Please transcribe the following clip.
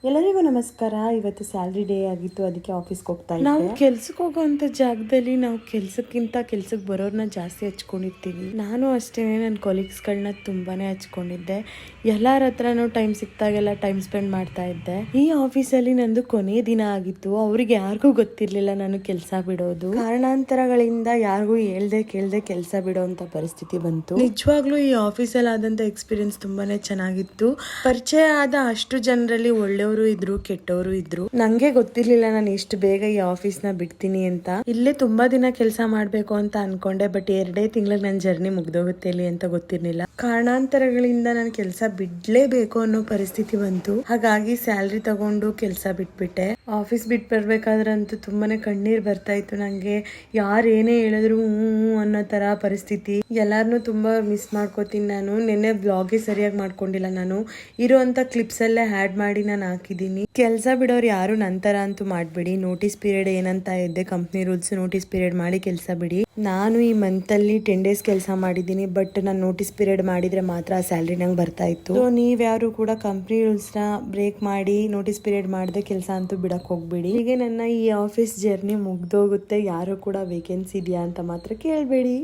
ಎಲ್ಲರಿಗೂ ನಮಸ್ಕಾರ. ಇವತ್ತು ಸ್ಯಾಲ್ರಿ ಡೇ ಆಗಿತ್ತು, ಅದಕ್ಕೆ ಆಫೀಸ್ಗೆ ಹೋಗ್ತಾ ಇದ್ದೆ. ನಾವು ಕೆಲ್ಸಕ್ಕೆ ಹೋಗೋವಂಥ ಜಾಗದಲ್ಲಿ ನಾವು ಕೆಲ್ಸಕ್ಕೆ ಬರೋರ್ನ ಜಾಸ್ತಿ ಹಚ್ಕೊಂಡಿರ್ತೀವಿ. ನಾನು ಅಷ್ಟೇ ನನ್ನ ಕೊಲೀಗ್ಸ್ಗಳನ್ನ ತುಂಬಾನೇ ಹಚ್ಕೊಂಡಿದ್ದೆ. ಎಲ್ಲರ ಹತ್ರನೂ ಟೈಮ್ ಸಿಕ್ತಾಗೆಲ್ಲ ಟೈಮ್ ಸ್ಪೆಂಡ್ ಮಾಡ್ತಾ ಇದ್ದೆ. ಈ ಆಫೀಸಲ್ಲಿ ನಂದು ಕೊನೆ ದಿನ ಆಗಿತ್ತು. ಅವ್ರಿಗೆ ಯಾರಿಗೂ ಗೊತ್ತಿರ್ಲಿಲ್ಲ ನಾನು ಕೆಲಸ ಬಿಡೋದು. ಕಾರಣಾಂತರಗಳಿಂದ ಯಾರಿಗೂ ಹೇಳ್ದೆ ಕೇಳ್ದೆ ಕೆಲಸ ಬಿಡೋಂತ ಪರಿಸ್ಥಿತಿ ಬಂತು. ನಿಜವಾಗ್ಲೂ ಈ ಆಫೀಸಲ್ಲಿ ಆದಂತ ಎಕ್ಸ್ಪೀರಿಯನ್ಸ್ ತುಂಬಾನೇ ಚೆನ್ನಾಗಿತ್ತು. ಪರಿಚಯ ಆದ ಅಷ್ಟು ಜನರಲ್ಲಿ ಒಳ್ಳೆಯವರು ಇದ್ರು, ಕೆಟ್ಟವರು ಇದ್ರು. ನಂಗೆ ಗೊತ್ತಿರ್ಲಿಲ್ಲ ನಾನು ಎಷ್ಟು ಬೇಗ ಈ ಆಫೀಸ್ ನ ಬಿಡ್ತೀನಿ ಅಂತ. ಇಲ್ಲೇ ತುಂಬಾ ದಿನ ಕೆಲಸ ಮಾಡ್ಬೇಕು ಅಂತ ಅನ್ಕೊಂಡೆ, ಬಟ್ 2 ತಿಂಗಳಿಗೆ ನನ್ನ ಜರ್ನಿ ಮುಗ್ದೋಗುತ್ತೆ ಇಲ್ಲಿ ಅಂತ ಗೊತ್ತಿರ್ಲಿಲ್ಲ. ಕಾರಣಾಂತರಗಳಿಂದ ನಾನು ಕೆಲಸ ಬಿಡ್ಲೇಬೇಕು ಅನ್ನೋ ಪರಿಸ್ಥಿತಿ ಬಂತು. ಹಾಗಾಗಿ ಸ್ಯಾಲ್ರಿ ತಗೊಂಡು ಕೆಲಸ ಬಿಟ್ಬಿಟ್ಟೆ. ಆಫೀಸ್ ಬಿಟ್ಟು ಬರ್ಬೇಕಾದ್ರಂತೂ ತುಂಬಾನೇ ಕಣ್ಣೀರ್ ಬರ್ತಾ ಇತ್ತು ನಂಗೆ. ಯಾರು ಏನೇ ಹೇಳಿದ್ರು ಅನ್ನೋ ತರ ಪರಿಸ್ಥಿತಿ. ಎಲ್ಲಾರನು ತುಂಬಾ ಮಿಸ್ ಮಾಡ್ಕೋತೀನಿ ನಾನು. ನಿನ್ನೆ ಬ್ಲಾಗ್ಗೆ ಸರಿಯಾಗಿ ಮಾಡ್ಕೊಂಡಿಲ್ಲ ನಾನು. ಇರುವಂತ ಕ್ಲಿಪ್ಸ್ ಅಲ್ಲೇ ಆಡ್ ಮಾಡಿ ನಾನು ಹಾಕಿದ್ದೀನಿ. ಕೆಲಸ ಬಿಡೋರು ಯಾರು ನಂತರ ಅಂತೂ ಮಾಡ್ಬಿಡಿ. ನೋಟಿಸ್ ಪೀರಿಯಡ್ ಏನಂತ ಇದ್ದೆ, ಕಂಪ್ನಿ ರೂಲ್ಸ್ ನೋಟಿಸ್ ಪೀರಿಯಡ್ ಮಾಡಿ ಕೆಲಸ ಬಿಡಿ. ನಾನು ಈ ಮಂತ್ ಅಲ್ಲಿ 10 ಡೇಸ್ ಕೆಲಸ ಮಾಡಿದ್ದೀನಿ, ಬಟ್ ನಾನು ನೋಟಿಸ್ ಪೀರಿಯಡ್ ಮಾಡಿದ್ರೆ ಮಾತ್ರ ಆ ಸ್ಯಾಲ್ರಿ ನಂಗೆ ಬರ್ತಾ ಇತ್ತು. ಸೊ ನೀವ್ಯಾರು ಕೂಡ ಕಂಪ್ನಿ ರೂಲ್ಸ್ ನ ಬ್ರೇಕ್ ಮಾಡಿ ನೋಟಿಸ್ ಪೀರಿಯಡ್ ಮಾಡದೆ ಕೆಲಸ ಅಂತೂ ಬಿಡಕ್ ಹೋಗ್ಬೇಡಿ. ಹೀಗೆ ನನ್ನ ಈ ಆಫೀಸ್ ಜರ್ನಿ ಮುಗ್ದೋಗುತ್ತೆ. ಯಾರು ಕೂಡ ವೇಕೆನ್ಸಿ ಇದೆಯಾ ಅಂತ ಮಾತ್ರ ಕೇಳಬೇಡಿ.